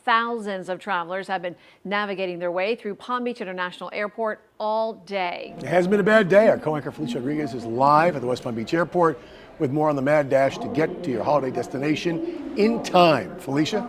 Thousands of travelers have been navigating their way through Palm Beach International Airport all day. It hasn't been a bad day. Our co-anchor Felicia Rodriguez is live at the West Palm Beach Airport with more on the mad dash to get to your holiday destination in time. Felicia?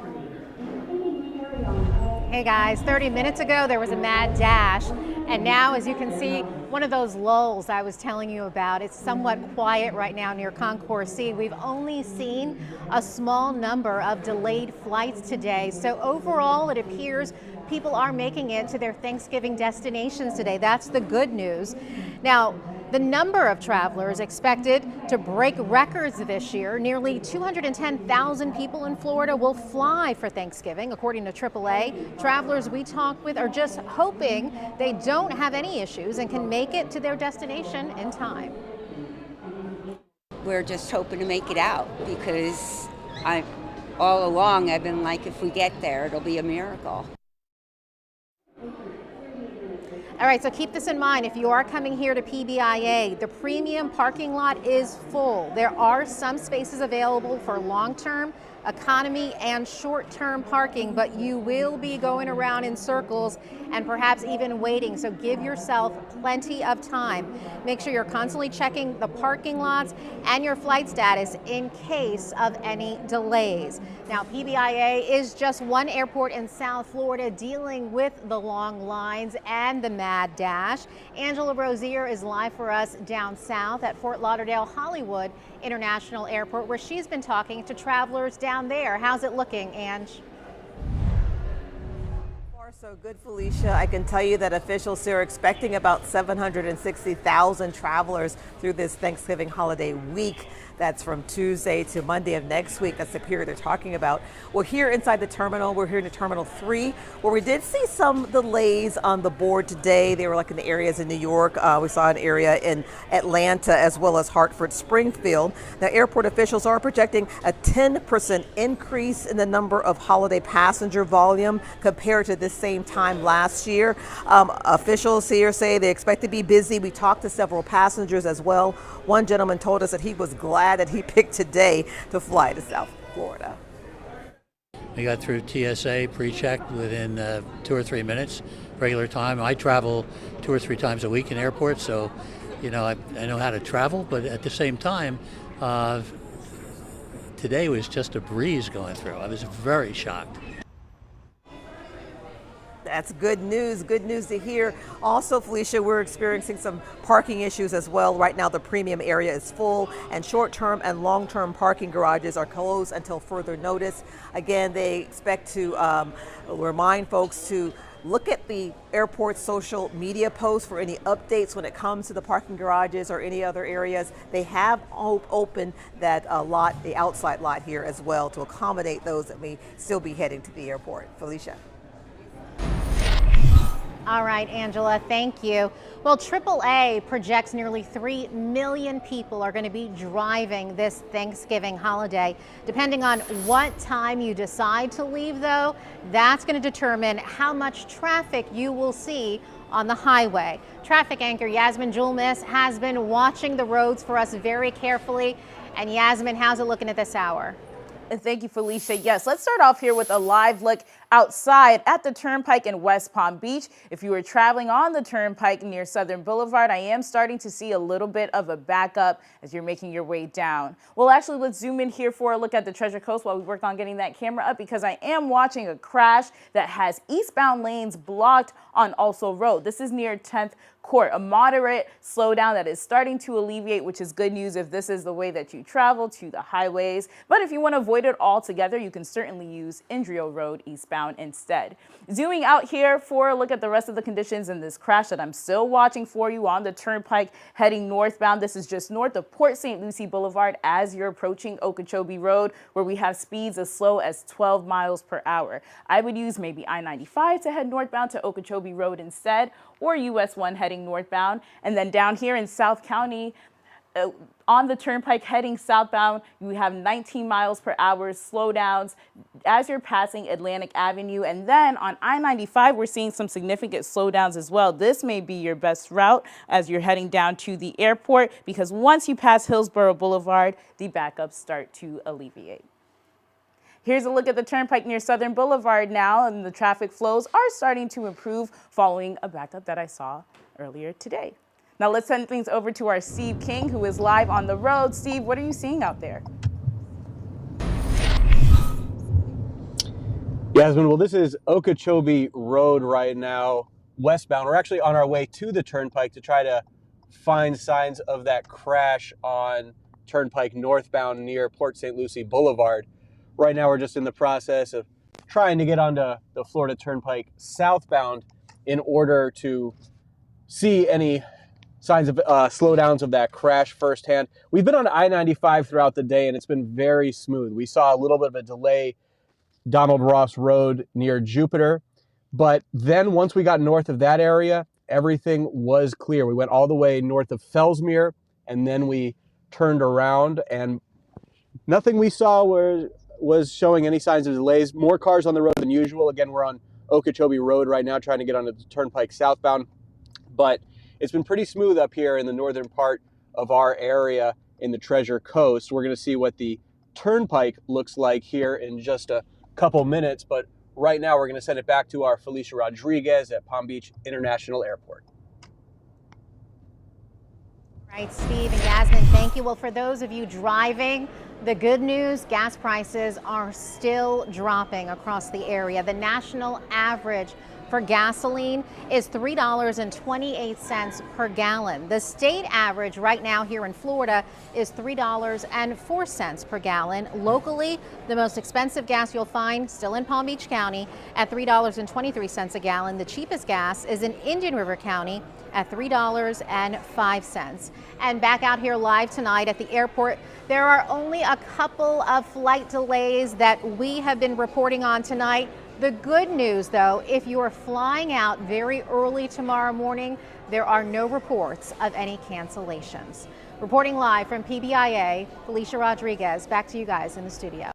Hey guys, 30 minutes ago there was a mad dash, and now, as you can see, one of those lulls I was telling you about. It's somewhat quiet right now near Concourse C. We've only seen a small number of delayed flights today, so overall it appears people are making it to their Thanksgiving destinations today. That's the good news. Now, the number of travelers expected to break records this year. Nearly 210,000 people in Florida will fly for Thanksgiving, according to AAA. Travelers we talked with are just hoping they don't have any issues and can make it to their destination in time. We're just hoping to make it out because all along I've been like, if we get there, it'll be a miracle. All right, so keep this in mind. If you are coming here to PBIA, the premium parking lot is full. There are some spaces available for long-term, economy, and short-term parking, but you will be going around in circles and perhaps even waiting, so give yourself plenty of time. Make sure you're constantly checking the parking lots and your flight status in case of any delays. Now, PBIA is just one airport in South Florida dealing with the long lines and the mad dash. Angela Rozier is live for us down south at Fort Lauderdale Hollywood International Airport, where she's been talking to travelers down there. How's it looking, Ange? So good, Felicia. I can tell you that officials here are expecting about 760,000 travelers through this Thanksgiving holiday week. That's from Tuesday to Monday of next week. That's the period they're talking about. We're here inside the terminal. We're here in Terminal 3, where we did see some delays on the board today. They were like in the areas in New York. We saw an area in Atlanta as well as Hartford, Springfield. Now, airport officials are projecting a 10% increase in the number of holiday passenger volume compared to this same time last year. Officials here say they expect to be busy. We talked to several passengers as well. One gentleman told us that he was glad that he picked today to fly to South Florida. We got through TSA pre-check within 2 or 3 minutes, regular time. I travel 2 or 3 times a week in airports, so I know how to travel, but at the same time, today was just a breeze going through. I was very shocked. That's good news to hear. Also, Felicia, we're experiencing some parking issues as well. Right now, the premium area is full, and short-term and long-term parking garages are closed until further notice. Again, they expect to remind folks to look at the airport's social media posts for any updates when it comes to the parking garages or any other areas. They have opened that lot, the outside lot here as well, to accommodate those that may still be heading to the airport. Felicia. All right, Angela, thank you. Well, AAA projects nearly 3 million people are going to be driving this Thanksgiving holiday. Depending on what time you decide to leave, though, that's going to determine how much traffic you will see on the highway. Traffic anchor Yasmin Julmis has been watching the roads for us very carefully. And Yasmin, how's it looking at this hour? And thank you, Felicia. Yes, let's start off here with a live look outside at the Turnpike in West Palm Beach. If you were traveling on the Turnpike near Southern Boulevard, I am starting to see a little bit of a backup as you're making your way down. Well, actually, let's zoom in here for a look at the Treasure Coast while we work on getting that camera up, because I am watching a crash that has eastbound lanes blocked on Also Road. This is near 10th Court, a moderate slowdown that is starting to alleviate, which is good news if this is the way that you travel to the highways. But if you want to avoid it altogether, you can certainly use Indrio Road eastbound instead. Zooming out here for a look at the rest of the conditions in this crash that I'm still watching for you on the Turnpike heading northbound. This is just north of Port St. Lucie Boulevard as you're approaching Okeechobee Road, where we have speeds as slow as 12 miles per hour. I would use maybe I-95 to head northbound to Okeechobee Road instead, or US 1 heading northbound. And then down here in South County, on the Turnpike heading southbound, you have 19 miles per hour slowdowns as you're passing Atlantic Avenue. And then on I-95, we're seeing some significant slowdowns as well. This may be your best route as you're heading down to the airport, because once you pass Hillsborough Boulevard, the backups start to alleviate. Here's a look at the turnpike near Southern Boulevard now, and the traffic flows are starting to improve following a backup that I saw earlier today. Now let's send things over to our Steve King, who is live on the road. Steve, what are you seeing out there? Yasmin, well, this is Okeechobee Road right now, westbound. We're actually on our way to the turnpike to try to find signs of that crash on Turnpike northbound near Port St. Lucie Boulevard. Right now, we're just in the process of trying to get onto the Florida Turnpike southbound in order to see any signs of slowdowns of that crash firsthand. We've been on I-95 throughout the day, and it's been very smooth. We saw a little bit of a delay Donald Ross Road near Jupiter. But then once we got north of that area, everything was clear. We went all the way north of Fellsmere, and then we turned around, and nothing we saw was showing any signs of delays. More cars on the road than usual. Again, we're on Okeechobee Road right now trying to get onto the turnpike southbound. But it's been pretty smooth up here in the northern part of our area in the Treasure Coast. We're going to see what the turnpike looks like here in just a couple minutes, but right now we're going to send it back to our Felicia Rodriguez at Palm Beach International Airport. Right, Steve and Yasmin, thank you. Well, for those of you driving, the good news, gas prices are still dropping across the area. The national average for gasoline is $3.28 per gallon. The state average right now here in Florida is $3.04 per gallon. Locally, the most expensive gas you'll find still in Palm Beach County at $3.23 a gallon. The cheapest gas is in Indian River County at $3.05. And back out here live tonight at the airport, there are only a couple of flight delays that we have been reporting on tonight. The good news, though, if you are flying out very early tomorrow morning, there are no reports of any cancellations. Reporting live from PBIA, Felicia Rodriguez, back to you guys in the studio.